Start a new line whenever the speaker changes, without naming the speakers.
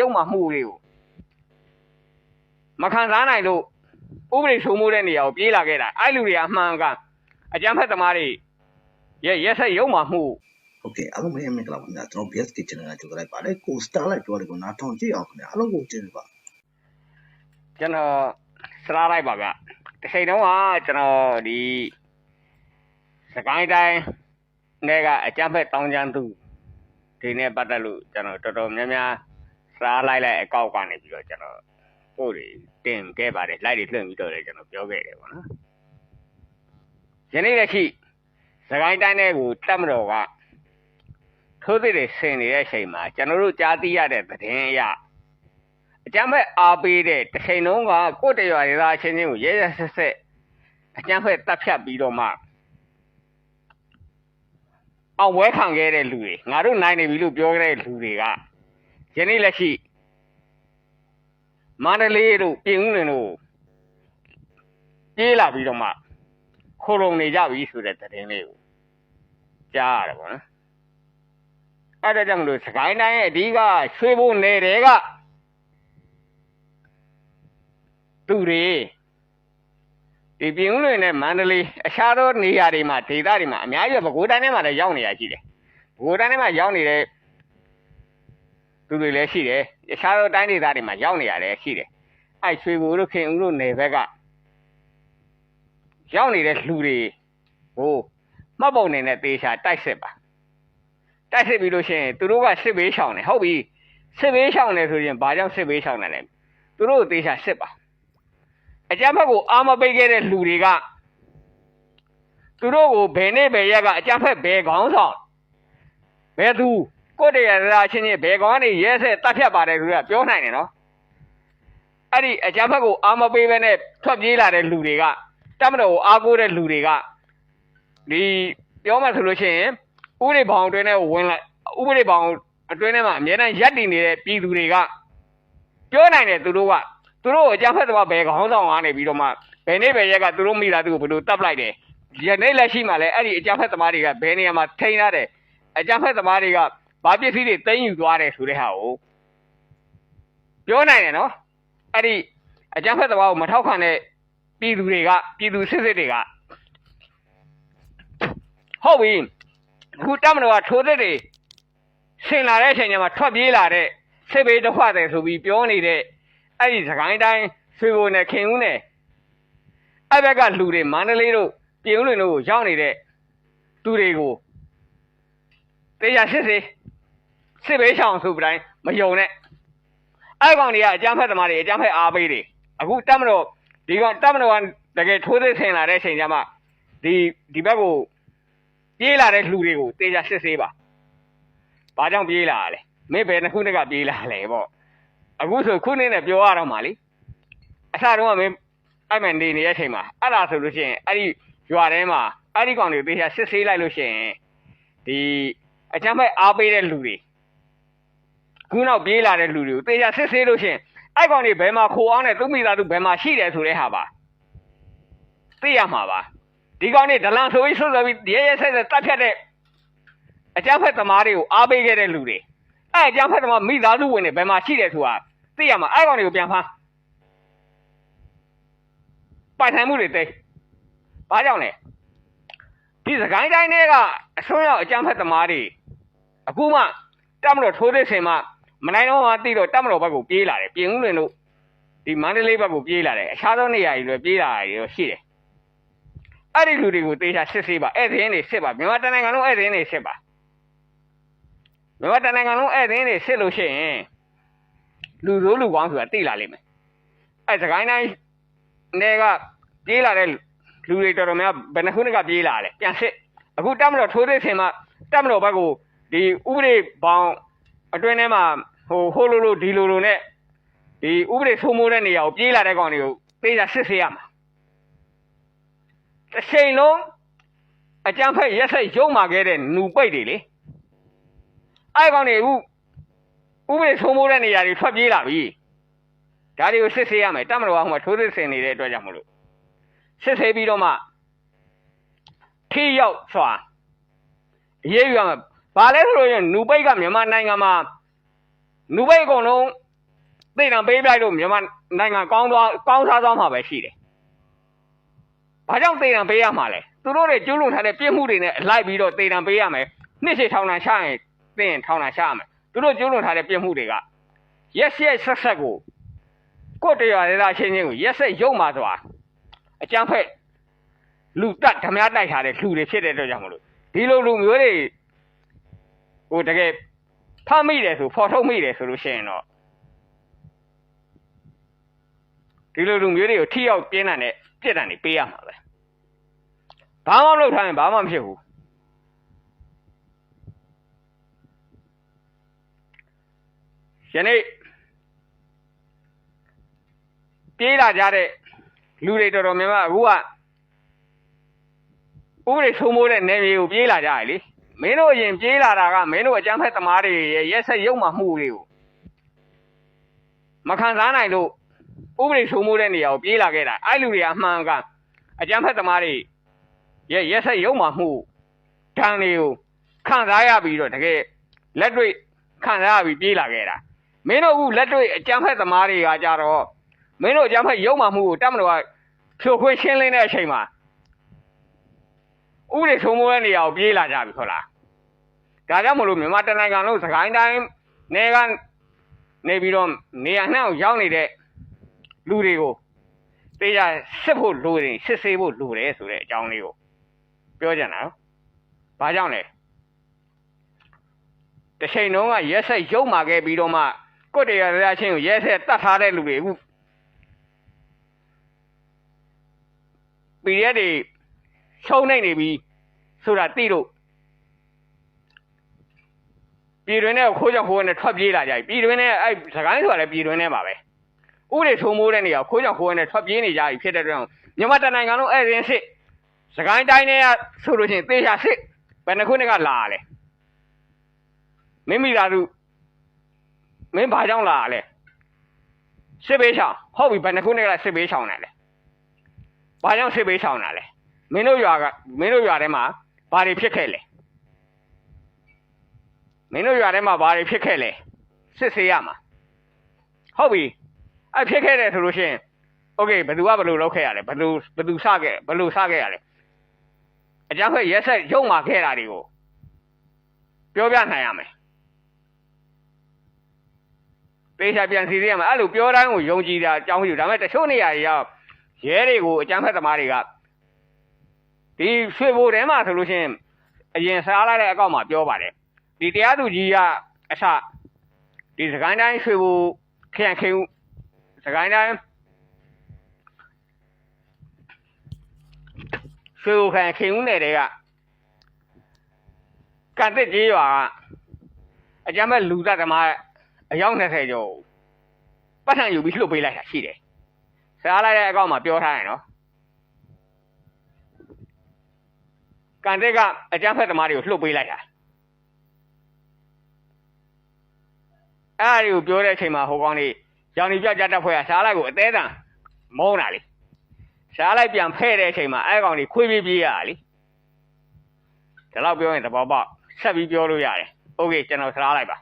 ရုပ်မှမှုတွေကိုမခံစားနိုင်လို့ဥပဒေစိုးမိုးတဲ့နေရာကိုပြေးလာခဲ့တာအဲ့လူတွေအမှန်ကအကြမ်းဖက်သမားတွေရက်ဆက်ရုပ်မှမှု
ဟုတ်ကဲ့အားလုံးပဲမင်္ဂလာပါခင်ဗျာကျွန်တော် BSK channel ကကြိုဆိုလိုက်ပါတယ်ကို star လိုက်ပြောတယ်ကိုနားထောင်ကြည့်အောင်ခင်ဗျာအားလုံးကိုကျေးဇူးပါ
ကျွန်တော်စရာလိုက်ပါဗျတစ်ချိန်တုန်းကကျွန်တော်ဒီစကိုင်းတိုင်းနဲ့ကအကြမ်းဖက်တောင်းကျမ်းသူဒီနဲ့ပတ်သက်လို့ကျွန်တော်တော်တော်များများစရာလိုက်အကောက်ကနေပြီးတော့ကျွန်တော်ပို့တွေတင်ခဲ့ပါတယ်လိုက်တွေလွှင့်ပြီးတော့လည်းကျွန်တော်ပြောခဲ့တယ်ပေါ့နော်ယနေ့လက်ရှိစကိုင်းတိုင်းနဲ့ကိုတက်မတော်ကထိုးသစ်တွေဆင်နေတဲ့အချိန်မှာကျွန်တော်တို့ကြားသိရတဲ့သတင်းအရအကြမ်းဖက်အားပေးတဲ့တစ်ချိန်လုံးကကိုတရွာရေးသားချင်းချင်းကိုရဲရဲဆက်ဆက်အကြမ်းဖက်တပ်ဖြတ်ပြီးတော့မှအောင်ဝဲခံခဲ့တဲ့လူတွေငါတို့နိုင်နေပြီလို့ပြောခဲ့တဲ့လူတွေကယနေ့လက်ရှိမန္တလေးတို့ပြင်ဦးလွင်တို့ပြေးလာပြီးတော့မှခိုးလုံနေကြပြီဆိုတဲ့သတင်းလေးကိုကြားရတယ်ပေါ့နော်အဲ့ဒါကြောင့်မလို့စကိုင်းတိုင်းရဲ့အဓိကရွှေဘိုနယ်တွေကသူတွေဒီပြင်ဦးလွင်နဲ့မန္တလေးအခြားသောနေရာတွေမှာဒေသတွေမှာအများကြီးပဲပဲခူးတိုင်းထဲမှာလည်းရောက်နေရရှိတယ်ပဲခူးတိုင်းထဲမှာရောက်နေတဲ့သူတွေလည်းရှိတယ်အခြားသောတိုင်းဒေသတွေမှာရောက်နေရတယ်ရှိတယ်အဲ့ရွှေဘိုတို့ခင်ဦးတို့နယ်ဘက်ကရောက်နေတဲ့လူတွေကိုမှတ်ပုံနေနဲ့တေချာတိုက်စစ်ပါတိုက်စစ်ပြီးလို့ရှိရင်သူတို့ကစစ်ဘေးရှောင်တယ်ဟုတ်ပြီစစ်ဘေးရှောင်တယ်ဆိုရင်ဘာကြောင့်စစ်ဘေးရှောင်တယ်လဲသူတို့တေချာစစ်ပါအကြမ်းဖက်ကိုအာမပိတ်ခဲ့တဲ့လူတွေကသူတို့ကိုဘယ်နေ့ဘယ်ရက်ကအကြမ်းဖက်ဘယ်ခေါင်းဆောင်ဘယ်သူကိုတရရာချင်းချင်းဘယ်ကောင်ကနေရဲဆက်တပ်ဖြတ်ပါတယ်ဆိုတော့ပြောနိုင်တယ်နော်အဲ့ဒီအကြမ်းဖက်ကိုအာမပိတ်ပဲနဲ့ထွက်ပြေးလာတဲ့လူတွေကတမတော်ကိုအားကိုးတဲ့လူတွေကဒီပြောမှဆိုလို့ရှိရင်ဥပဒေဘောင်အတွင်းထဲကိုဝင်လိုက်ဥပဒေဘောင်အတွင်းထဲမှာအများနဲ့ရပ်တည်နေတဲ့ပြည်သူတွေကပြောနိုင်တယ်သူတို့အကြမ်းဖက်သမားဘယ်ခေါင်းဆောင်ကနေပြီးတော့မှဘယ်နေ့ဘယ်ရက်ကသူတို့မိသားစုကိုဘယ်လိုတပ်လိုက်တယ်ယနေ့လက်ရှိမှာလည်းအဲ့ဒီအကြမ်းဖက်သမားတွေကဘယ်နေရာမှာထိန်းထားတယ်အကြမ်းဖက်သမားတွေကဘာပစ္စည်းတွေသိမ်းယူသွားတယ်ဆိုတဲ့ဟာကိုပြောနိုင်တယ်နော်အဲ့ဒီအကြမ်းဖက်သမားကိုမထောက်ခံတဲ့ပြည်သူစစ်တွေကဟုတ်ပြီအခုတမတော်ကထိုးသစ်တွေဆင်လာတဲ့အချိန်ကျမှထွက်ပြေးလာတဲ့စစ်ဘေးတစ်ခွတယ်ဆိုပြီးပြောနေတဲ့အဲ့ဒီစကိုင်းတိုင်းရွှေဘိုနယ်ခင်ဦးနယ်အဲ့ဘက်ကလူတွေမန္တလေးတို့ပြင်ဦးလွင်တို့ကိုရောက်နေတဲ့သူတွေကိုတေချာစစ်ဘေးရှောင်ဆိုပတိုင်းမယုံနဲ့အဲ့ကောင်တွေကအကြမ်းဖက်သမားတွေအကြမ်းဖက်အားပေးတွေအခုတမတော်ဒီကတမတော်ကတကယ်ထိုးသစ်ဆင်လာတဲ့အချိန်ကျမှဒီဘက်ကိုပြေးလာတဲ့လူတွေကိုတေချာစစ်ဆေးပါဘာကြောင့်ပြေးလာလဲမင်းဘယ်နှစ်ခုနှစ်ကပြေးလာလဲပေါ့အခုဆိုခုနှစ်နဲ့ပြောရတော့မှလေအစတုန်းကမင်းအဲ့မှနေတဲ့အချိန်မှာအဲ့ဒါဆိုလို့ရှိရင်အဲ့ဒီရွာထဲမှာအဲ့ဒီကောင်တွေတေချာစစ်ဆေးလိုက်လို့ရှိရင်ဒီအချမ်းမဲ့အားပေးတဲ့လူတွေခုနောက်ပြေးလာတဲ့လူတွေကိုတေချာစစ်ဆေးလို့ရှိရင်အဲ့ကောင်တွေဘယ်မှာခိုအောင်နဲ့သူ့မိသားစုဘယ်မှာရှိတယ်ဆိုတဲ့ဟာပါသိရမှာပါဒီကောင်တွေဒလန်ဆိုပြီးဆွဆွပြီးရဲဆက်တပ်ဖြတ်တဲ့အကြမ်းဖက်သမားတွေကိုအားပေးခဲ့တဲ့လူတွေအဲ့အကြမ်းဖက်သမားမိသားစုဝင်တွေဘယ်မှာရှိတယ်ဆိုတာသိရမှာအဲ့ကောင်တွေကိုပြန်ဖမ်းပိုင်ဆိုင်မှုတွေသိဘာကြောင့်လဲဒီစကိုင်းတိုင်းတွေကအဆွမ်းရောက်အကြမ်းဖက်သမားတွေအခုမှတမတော်ထိုးသစ်ဆင်မှမနိုင်တော့မှသိတော့တမတော်ဘက်ကိုပြေးလာတယ်ပြင်ဦးလွင်တို့ဒီမန္တလေးဘက်ကိုပြေးလာတယ်အခြားသောနေရာတွေလည်းပြေးလာတာတွေရှိတယ်အဲ့ဒီလူတွေကိုတေချာစစ်ဆေးပါအဲ့ဒီင်းတွေစစ်ပါမြန်မာတိုင်းနိုင်ငံလုံးအဲ့ဒီင်းတွေစစ်ပါမြန်မာတိုင်းနိုင်ငံလုံးအဲ့ဒီင်းတွေစစ်လို့ရှိရင်လူဆိုးလူကောင်းဆိုတာသိလာလိမ့်မယ်အဲ့စကိုင်းတိုင်းနယ်ကပြေးလာတဲ့လူတွေတော်တော်များဘယ်နှခုနှစ်ကပြေးလာလဲပြန်စစ်အခုတမတော်ထိုးသေးဆင်မှတမတော်ဘက်ကိုဒီဥပဒေဘောင်အတွင်းထဲမှာဟိုလိုဒီလိုနဲ့ဒီဥပဒေစိုးမိုးတဲ့နေရာကိုပြေးလာတဲ့ကောင်တွေကိုတေချာစစ်ဆေးရမှာတစ်ချိန်လုံးအကြမ်းဖက်ရက်ဆက်ရုံမာခဲ့တဲ့နူပိတ်တွေလေအဲ့ကောင်တွေဥပဒေစိုးမိုးတဲ့နေရာတွေထွက်ပြေးလာပြီဒါတွေကိုစစ်ဆေးရမယ်တမတော်ကဟိုမှာထိုးသစ်ဆင်နေတဲ့အတွက်ကြောင့်မလို့စစ်ဆေးပြီးတော့မှထိရောက်စွာအရေးယူရမယ်ဘာလဲဆိုလို့ရင်နူပိတ်ကမြန်မာနိုင်ငံမှာနူပိတ်အကုန်လုံး သိတယ်ပေးပြလို့မြန်မာနိုင်ငံကောင်းစားသွားမှာပဲရှိတယ်ဘာကြောင့်သိတယ်ပေးရမှာလဲသူတို့တွေကျူးလွန်ထားတဲ့ပြစ်မှုတွေနဲ့လိုက်ပြီးတော့သိတယ်ပေးရမယ်နှစ်ရှည်ထောင်ဒဏ်ချရင်သိရင်ထောင်ဒဏ်ချရမယ်သူတို့ကျူးလွန်ထားတဲ့ပြစ်မှုတွေကရက်ဆက်ကိုကိုတရားရတာချင်းကိုရက်ဆက်ရုံမှာဆိုတာအကြမ်းဖက်လူတက်ဓမြတိုက်ထားတဲ့လူတွေဖြစ်တဲ့အတွက်ကြောင့်မလို့ဒီလိုလူမျိုးတွေဟိုတကယ်ဖမ်းမိတယ်ဆိုဖော်ထုတ်မိတယ်ဆိုလို့ရှိရင်တော့ဒီလိုလူမျိုးတွေကိုထိရောက်ပြင်းထန်တဲ့ပြစ်ဒဏ်တွေပေးရမှာပဲဘာမှမလုပ်ထားရင်ဘာမှမဖြစ်ဘူးယနေ့ပြေးလာကြတဲ့လူတွေတော်တော်များများအခုကဥပဒေစိုးမိုးတဲ့နယ်မြေကိုပြေးလာကြရလေမင်းတို့အရင်ပြေးလာတာကမင်းတို့အကြမ်းဖက်သမားတွေရဲ့ရက်ဆက်ရုံမှမှုတွေကိုမခံစားနိုင်လို့ဥပဒေစိုးမိုးတဲ့နေရာကိုပြေးလာခဲ့တာအဲ့လူတွေကအမှန်ကအကြမ်းဖက်သမားတွေရဲ့ရက်ဆက်ရုံမှမှုဒဏ်တွေကိုခံစားရပြီးတော့တကယ်လက်တွေ့ခံစားရပြီးပြေးလာခဲ့တာမင်းတို့အခုလက်တွေ့အကြမ်းဖက်သမားတွေကကြတော့မင်းတို့အကြမ်းဖက်ရုံမှမှုကိုတက်မလို့ဖြိုခွင်းရှင်းလင်းတဲ့အချိန်မှာဥပဒေစိုးမိုးတဲ့နေရာကိုပြေးလာကြပြီဟုတ်လားဒါကြောင့်မလို့မြန်မာတနိုင်ငံလုံးစကိုင်းတိုင်းနေကနေပြီးတော့နေရာနှံ့ကိုရောက်နေတဲ့လူတွေကိုတေးကြစစ်ဖို့လိုတယ်စစ်ဆေးဖို့လိုတယ်ဆိုတဲ့အကြောင်းလေးကိုပြောကြတာနော်။ဘာကြောင့်လဲ။တစ်ချိန်လုံးကရက်ဆက်ရုံမာခဲ့ပြီးတော့မှကိုယ့်တရားရချင်းကိုရက်ဆက်တတ်ထားတဲ့လူတွေအခုPDFတွေရှုံးနေပြီဆိုတာသိလို့ပြည်တွင်းနဲ့ခိုးကြောင်ခိုးနဲ့ထွက်ပြေးလာကြပြီပြည်တွင်းနဲ့အဲ့စကိုင်းဆိုတာလည်းပြည်တွင်းနဲ့ပါပဲဥပဒေစိုးမိုးတဲ့နေရာခိုးကြောင်ခိုးနဲ့ထွက်ပြေးနေကြပြီဖြစ်တဲ့အတွက်မြန်မာတနိုင်ငံလုံးအဲ့ရင်စစ်စကိုင်းတိုင်းနဲ့ဆိုလို့ရှိရင်သေချာစစ်ဘယ်နှခုနဲ့ကလာရလဲမင်းမိသားစုမင်းဘာကြောင့်လာရလဲစစ်ဘေးချောင်းဟုတ်ပြီဘယ်နှခုနဲ့ကစစ်ဘေးချောင်းတယ်လဲဘာကြောင့်စစ်ဘေးချောင်းတာလဲမင်းတို့ရွာထဲမှာဘာတွေဖြစ်ခဲ့လဲမင်းတို့ရွာထဲမှာဘာတွေဖြစ်ခဲ့လဲစစ်ဆေးရမှာဟုတ်ပြီအဲ့ဖြစ်ခဲ့တယ်ဆိုလို့ရှိရင်โอเคဘယ်သူကဘယ်လိုလုပ်ခဲ့ရလဲဘယ်သူစခဲ့ရလဲအကြမ်းဖက်ရက်ဆက်ရုံမာခဲ့တာတွေကိုပြောပြနိုင်ရမယ်ပေးချပြန်စီရမယ်အဲ့လိုပြောတိုင်းကိုယုံကြည်တာအကြောင်းပြုဒါပေမဲ့တချို့နေရာတွေရောက်ရဲတွေကိုအကြမ်းဖက်သမားတွေကဒီရွှေဘိုထဲမှာဆိုလို့ရှိရင်အရင်စားလိုက်တဲ့အကောင့်မှာပြောပါတယ်ဒီတရားသူကြီးကအစဒီစကိုင်းတိုင်းရွှေဘိုခရိုင်ခေဦးစကိုင်းတိုင်းရွှေဘိုခရိုင်ခေဦးနယ်တွေကကန်တစ်ကြီးရွာကအကြမ်းဖက်လူသားသမားအယောက်20ကျော်ပတ်ထန်ယူပြီးလှုပ်ပေးလိုက်တာရှိတယ်စားလိုက်တဲ့အကောင့်မှာပြောထားရင်နော်ကန်တက်ကအကြမ်းဖက်သမားတွေကိုလှုပ်ပေးလိုက်တာအဲ့ဒီကိုပြောတဲ့အချိန်မှာဟိုကောင်လေးရောင်နေပြကြတက်ဖွဲ့ကစားလိုက်ကိုအသေးတန်မုန်းတာလေစားလိုက်ပြန်ဖဲ့တဲ့အချိန်မှာအဲ့ကောင်လေးခွေးပြေးရတာလေဒါတော့ပြောရင်သဘောပေါက်ဆက်ပြီးပြောလို့ရတယ်โอเคကျွန်တော်စားလိုက်ပါ